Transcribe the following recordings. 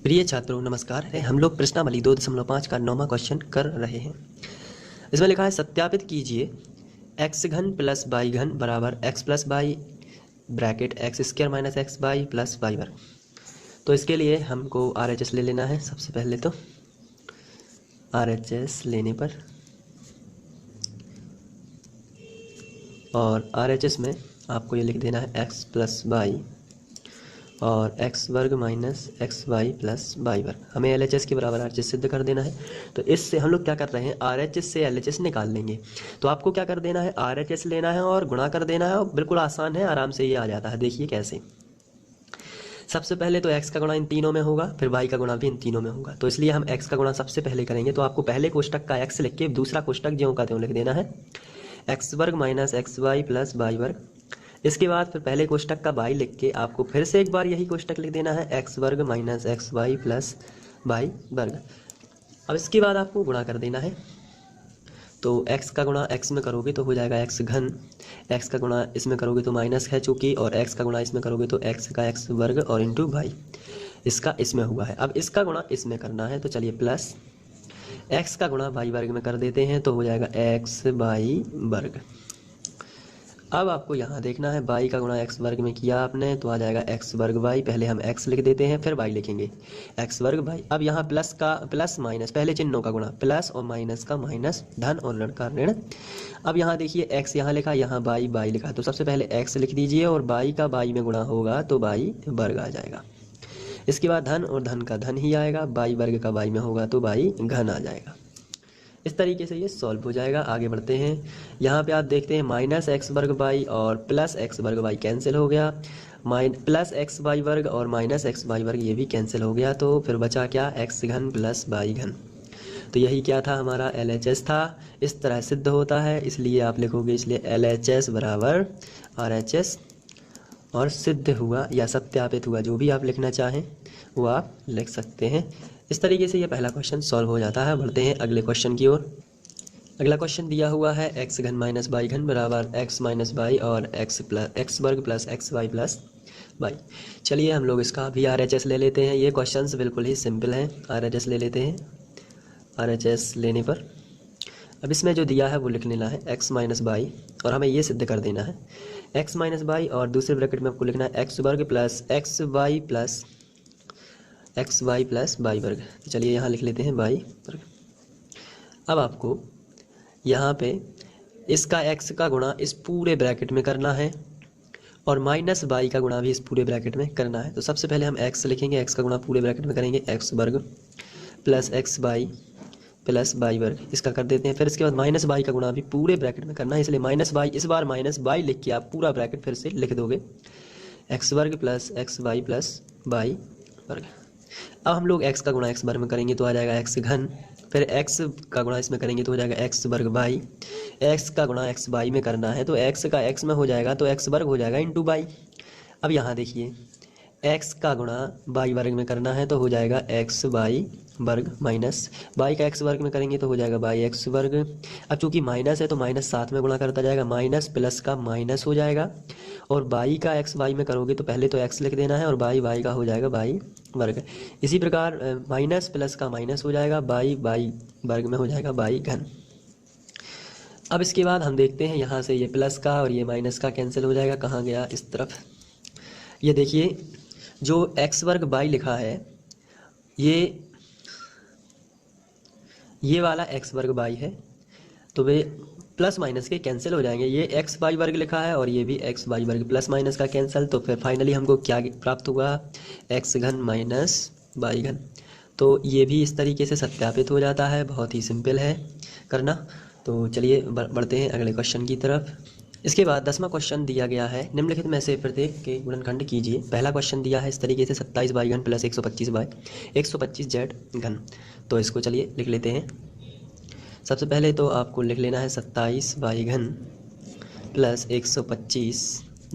प्रिय छात्रों नमस्कार है। हम लोग प्रश्नावली 2.5 का 9वां क्वेश्चन कर रहे हैं। इसमें लिखा है सत्यापित कीजिए एक्स घन प्लस वाई घन बराबर x plus y bracket x square minus x y plus y वर्ग। तो इसके लिए हमको RHS ले लेना है। सबसे पहले तो RHS लेने पर और RHS में आपको ये लिख देना है एक्स प्लस वाई और एक्स वर्ग minus x y plus y वर्ग। हमें LHS के बराबर RHS सिद्ध कर देना है। तो इससे हम लोग क्या कर रहे हैं, RHS से LHS निकाल लेंगे। तो आपको क्या कर देना है, RHS लेना है और गुणा कर देना है। और बिल्कुल आसान है, आराम से ये आ जाता है। देखिए कैसे। सबसे पहले तो x का गुणा इन तीनों में होगा, फिर y का गुणा भी इन तीनों में होगा। तो इसलिए हम x का गुणा सबसे पहले करेंगे। तो आपको पहले कोष्टक का x लिख के दूसरा कोष्टक ज्यों का त्यों लिख देना है, एक्स वर्ग minus x y plus y वर्ग। इसके बाद फिर पहले कोष्टक का y लिख के आपको फिर से एक बार यही कोष्टक लिख देना है, एक्स वर्ग minus x y plus y वर्ग। अब इसके बाद आपको गुणा कर देना है। तो x का गुणा x में करोगे तो हो जाएगा x घन, x का गुणा इसमें करोगे तो माइनस है चूँकि, और x का गुणा इसमें करोगे तो x का x वर्ग और इंटू वाई इसका इसमें हुआ है। अब इसका गुणा इसमें करना है। तो चलिए प्लस x का गुणा वाई वर्ग में कर देते हैं तो हो जाएगा x वाई वर्ग। अब आपको यहाँ देखना है y का गुणा x वर्ग में किया आपने तो आ जाएगा x वर्ग y। पहले हम x लिख देते हैं फिर y लिखेंगे, x वर्ग y। अब यहाँ प्लस का प्लस माइनस, पहले चिन्हों का गुणा, प्लस और माइनस का माइनस, धन और ऋण का ऋण। अब यहाँ देखिए x यहाँ लिखा, यहाँ y लिखा। तो सबसे पहले x लिख दीजिए और y का y में गुणा होगा तो y वर्ग आ जाएगा। इसके बाद धन और धन का धन ही आएगा, y वर्ग का y में होगा तो y घन आ जाएगा। इस तरीके से ये सॉल्व हो जाएगा। आगे बढ़ते हैं। यहाँ पे आप देखते हैं माइनस एक्स वर्ग वाई और प्लस एक्स वर्ग वाई कैंसिल हो गया, प्लस एक्स वाई वर्ग और माइनस एक्स वाई वर्ग ये भी कैंसिल हो गया। तो फिर बचा क्या, एक्स घन प्लस वाई घन। तो यही क्या था, हमारा LHS था। इस तरह सिद्ध होता है, इसलिए आप लिखोगे, इसलिए LHS बराबर RHS और सिद्ध हुआ या सत्यापित हुआ, जो भी आप लिखना चाहें वो आप लिख सकते हैं। इस तरीके से ये पहला क्वेश्चन सॉल्व हो जाता है। बढ़ते हैं अगले क्वेश्चन की ओर। अगला क्वेश्चन दिया हुआ है एक्स घन माइनस वाई घन बराबर एक्स माइनस वाई और एक्स वर्ग plus x y plus y. चलिए हम लोग इसका भी RHS ले लेते हैं। ये क्वेश्चंस बिल्कुल ही सिंपल हैं। RHS ले लेते हैं। RHS लेने पर अब इसमें जो दिया है वो लिख लेना है एक्स माइनस वाई और हमें ये सिद्ध कर देना है एक्स माइनस वाई और दूसरे ब्रैकेट में आपको लिखना है एक्स वर्ग plus x y plus x y plus y वर्ग। तो चलिए यहाँ लिख लेते हैं वाई वर्ग। अब आपको यहाँ पे इसका x का गुणा इस पूरे ब्रैकेट में करना है और माइनस वाई का गुणा भी इस पूरे ब्रैकेट में करना है। तो सबसे पहले हम x लिखेंगे, x का गुणा पूरे ब्रैकेट में करेंगे, एक्स वर्ग plus x y plus y वर्ग, इसका कर देते हैं। फिर इसके बाद माइनस वाई का गुणा भी पूरे ब्रैकेट में करना है, इसलिए माइनस वाई, इस बार माइनस वाई लिख के आप पूरा ब्रैकेट फिर से लिख दोगे, एक्स वर्ग plus x y plus y वर्ग। अब हम लोग x का गुणा x वर्ग में करेंगे तो आ जाएगा x घन, फिर x का गुणा इसमें करेंगे तो हो जाएगा x वर्ग y, x का गुणा x y में करना है तो x का x में हो जाएगा तो x वर्ग हो जाएगा इंटू y। अब यहाँ देखिए x का गुणा y वर्ग में करना है तो हो जाएगा x y वर्ग माइनस y का x वर्ग में करेंगे तो हो जाएगा y x वर्ग। अब चूंकि माइनस है तो माइनस साथ में गुणा करता जाएगा, माइनस प्लस का माइनस हो जाएगा, और y का x y में करोगे तो पहले तो x लिख देना है और y का हो जाएगा y वर्ग। इसी प्रकार माइनस प्लस का माइनस हो जाएगा, y वर्ग में हो जाएगा y घन। अब इसके बाद हम देखते हैं यहाँ से ये प्लस का और ये माइनस का कैंसिल हो जाएगा, कहाँ गया, इस तरफ। ये देखिए जो x वर्ग y लिखा है ये वाला x वर्ग y है तो वे प्लस माइनस के कैंसिल हो जाएंगे। ये एक्स वाई वर्ग लिखा है और ये भी एक्स वाई वर्ग, प्लस माइनस का कैंसिल। तो फिर फाइनली हमको क्या प्राप्त हुआ, एक्स घन माइनस वाई घन। तो ये भी इस तरीके से सत्यापित हो जाता है, बहुत ही सिंपल है करना। तो चलिए बढ़ते हैं अगले क्वेश्चन की तरफ। इसके बाद 10वां क्वेश्चन दिया गया है, निम्नलिखित में से प्रत्येक के गुणनखंड कीजिए। पहला क्वेश्चन दिया है इस तरीके से 27 वाई घन प्लस 125 वाई 125 जेड घन। तो इसको चलिए लिख लेते हैं। सबसे पहले तो आपको लिख लेना है 27 वाई घन प्लस 125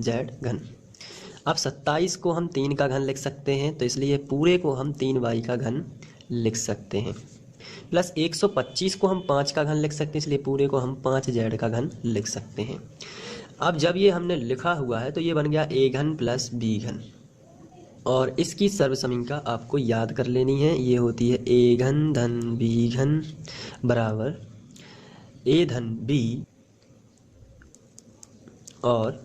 जेड घन। अब 27 को हम 3 का घन लिख सकते हैं तो इसलिए पूरे को हम 3 वाई का घन लिख सकते हैं, प्लस 125 को हम 5 का घन लिख सकते हैं, इसलिए पूरे को हम 5 जेड का घन लिख सकते हैं। अब जब ये हमने लिखा हुआ है तो ये बन गया a घन प्लस b घन। और इसकी सर्वसमीका आपको याद कर लेनी है। ये होती है ए घन धन बी घन बराबर ए धन बी और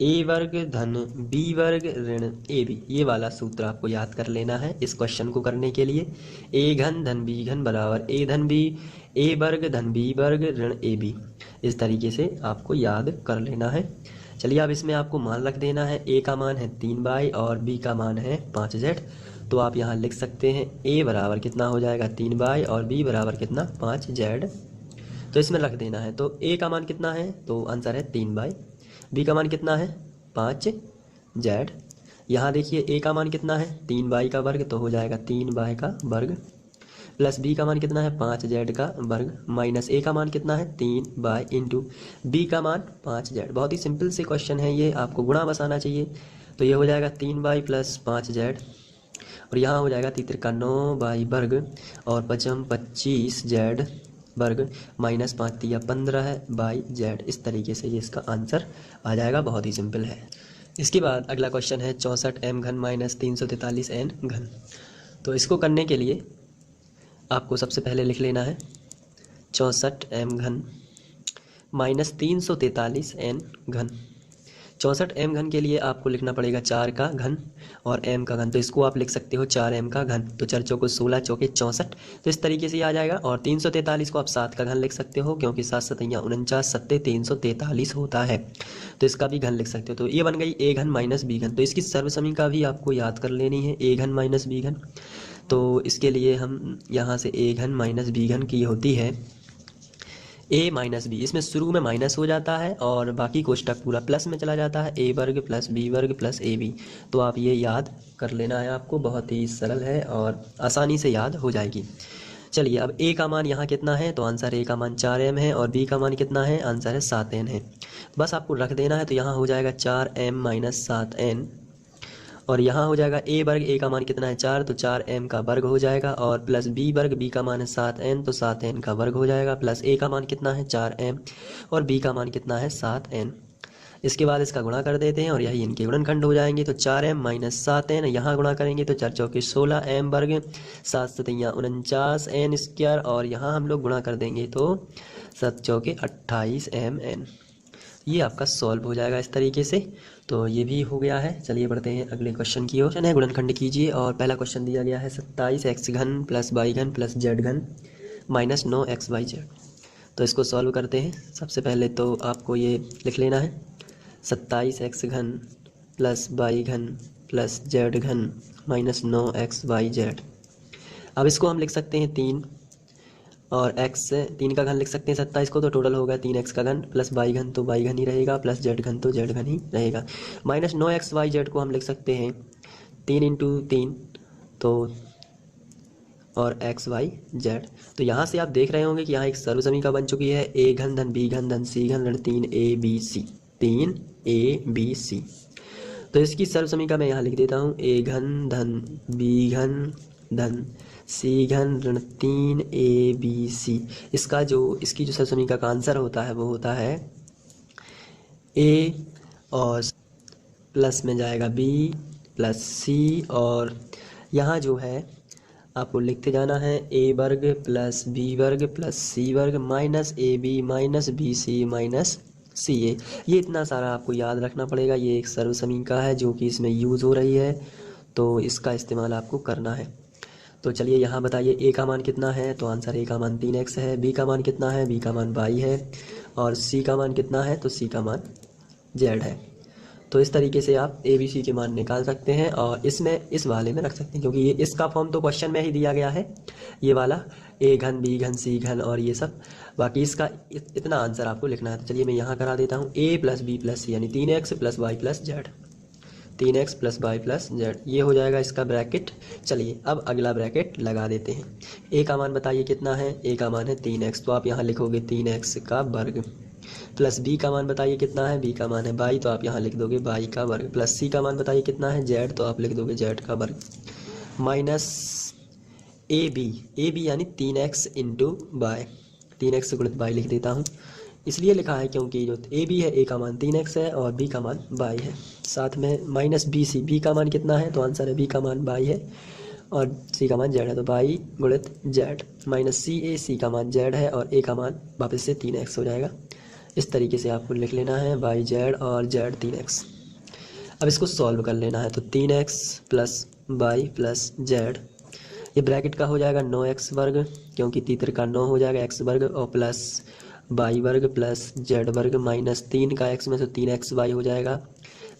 ए वर्ग धन बी वर्ग ऋण ए बी। ये वाला सूत्र आपको याद कर लेना है इस क्वेश्चन को करने के लिए। ए घन धन बी घन बराबर ए धन बी ए वर्ग धन बी वर्ग ऋण ए बी। इस तरीके से आपको याद कर लेना है। चलिए अब इसमें आपको मान रख देना है। ए का मान है 3y और बी का मान है 5z। तो आप यहाँ लिख सकते हैं ए बराबर कितना हो जाएगा 3y और बी बराबर कितना 5z। तो इसमें रख देना है। तो ए का मान कितना है तो आंसर है 3y। बी का मान कितना है 5z। यहाँ देखिए ए का मान कितना है 3y का वर्ग तो हो जाएगा 3y का वर्ग प्लस बी का मान कितना है 5z का वर्ग माइनस ए का मान कितना है 3y इंटू बी का मान 5z। बहुत ही सिंपल से क्वेश्चन है ये, आपको गुणा बसाना चाहिए। तो ये हो जाएगा 3y प्लस 5z और यहाँ हो जाएगा 3 का 9y वर्ग और 25z वर्ग माइनस 5 या 15 इस तरीके से ये इसका आंसर आ जाएगा। बहुत ही सिंपल है। इसके बाद अगला क्वेश्चन है 64m घन माइनस 343n घन। तो इसको करने के लिए आपको सबसे पहले लिख लेना है 64m घन माइनस 343n घन। 64m घन के लिए आपको लिखना पड़ेगा 4 का घन और m का घन। तो इसको आप लिख सकते हो 4m का घन। तो 4 चौको 16 चौके 64। तो इस तरीके से आ जाएगा। और 343 को आप 7 का घन लिख सकते हो क्योंकि 7 सतैया 49 सत्ते 343 होता है। तो इसका भी घन लिख सकते हो। तो ये बन गई ए घन माइनस बी घन। तो इसकी सर्वसमीका भी आपको याद कर लेनी है ए घन माइनस बी घन। तो इसके लिए हम यहाँ से ए घन माइनस बी घन की होती है ए माइनस बी। इसमें शुरू में माइनस हो जाता है और बाकी कोष्टक पूरा प्लस में चला जाता है। ए वर्ग प्लस बी वर्ग प्लस ए बी। तो आप ये याद कर लेना है आपको। बहुत ही सरल है और आसानी से याद हो जाएगी। चलिए अब ए का मान यहाँ कितना है तो आंसर ए का मान 4m है और बी का मान कितना है आंसर है 7n है। बस आपको रख देना है। तो यहाँ हो जाएगा 4m माइनस 7n और यहाँ हो जाएगा ए वर्ग। ए का मान कितना है 4 तो 4m का वर्ग हो जाएगा और प्लस बी वर्ग। बी का मान है 7n तो 7n का वर्ग हो जाएगा प्लस ए का मान कितना है 4m और बी का मान कितना है 7n। इसके बाद इसका गुणा कर देते हैं और यही इनके गुणनखंड हो जाएंगे। तो 4m माइनस 7n यहाँ गुणा करेंगे तो 4 चौके 16m वर्ग 7 सतैया 49n स्क्वायर और यहाँ हम लोग गुणा कर देंगे तो 7 चौके 28mn। ये आपका सॉल्व हो जाएगा इस तरीके से। तो ये भी हो गया है। चलिए बढ़ते हैं अगले क्वेश्चन की ओर। है गुणनखंड कीजिए और पहला क्वेश्चन दिया गया है 27x घन प्लस y घन प्लस z घन माइनस 9xyz। तो इसको सॉल्व करते हैं। सबसे पहले तो आपको ये लिख लेना है 27x घन प्लस y घन प्लस z घन माइनस 9xyz। अब इसको हम लिख सकते हैं 3 और x 3 का घन लिख सकते हैं 27 को। तो टोटल होगा 3x का घन प्लस y घन तो y घन ही रहेगा प्लस z घन तो z घन ही रहेगा माइनस 9xyz को हम लिख सकते हैं 3 इंटू 3 तो और xyz। तो यहाँ से आप देख रहे होंगे कि यहाँ एक सर्वसमीका बन चुकी है a घन धन b घन धन c घन ऋण 3abc। तो इसकी सर्वसमीका मैं यहाँ लिख देता हूँ a घन धन b घन धन c घन ऋण 3abc। इसकी जो सर्वसमीका का आंसर होता है वो होता है a और प्लस में जाएगा b प्लस c और यहाँ जो है आपको लिखते जाना है a वर्ग प्लस b वर्ग प्लस c वर्ग minus ab minus bc minus ca। ये इतना सारा आपको याद रखना पड़ेगा। ये एक सर्वसमीका है जो कि इसमें यूज़ हो रही है तो इसका इस्तेमाल आपको करना है। तो चलिए यहाँ बताइए a का मान कितना है तो आंसर a का मान 3x है। b का मान कितना है b का मान y है और c का मान कितना है तो c का मान z है। तो इस तरीके से आप a b c के मान निकाल सकते हैं और इसमें इस वाले में रख सकते हैं क्योंकि ये इसका फॉर्म तो क्वेश्चन में ही दिया गया है ये वाला a घन b घन c घन और ये सब। बाकी इसका इतना आंसर आपको लिखना है। तो चलिए मैं यहाँ करा देता हूँ a plus b plus c यानी 3x plus y plus z 3x plus y plus z। ये हो जाएगा इसका ब्रैकेट। चलिए अब अगला ब्रैकेट लगा देते हैं। a का मान बताइए कितना है a का मान है 3x तो आप यहाँ लिखोगे 3x का वर्ग प्लस b का मान बताइए कितना है b का मान है y तो आप यहाँ लिख दोगे y का वर्ग प्लस c का मान बताइए कितना है z तो आप लिख दोगे z का वर्ग माइनस ab यानी 3x इंटू y 3x से गुणित y लिख देता हूँ इसलिए लिखा है क्योंकि जो ए बी है, ए का मान 3x है और बी का मान y है। साथ में माइनस बी सी, बी का मान कितना है, तो आंसर है बी का मान y है और सी का मान z है, तो y गुणित z माइनस सी ए, सी का मान z है और ए का मान वापस से 3x हो जाएगा। इस तरीके से आपको लिख लेना है y z और z 3x। अब इसको सॉल्व कर लेना है, तो 3x plus y plus z, ये ब्रैकेट का हो जाएगा 9x वर्ग, क्योंकि तीतर का 9 हो जाएगा x वर्ग, और प्लस y वर्ग प्लस z वर्ग माइनस 3 का x में, तो 3xy हो जाएगा,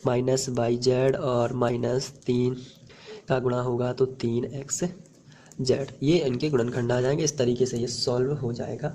माइनस yz और माइनस 3 का गुणा होगा तो 3xz। ये इनके गुणनखंड आ जाएंगे। इस तरीके से ये सॉल्व हो जाएगा।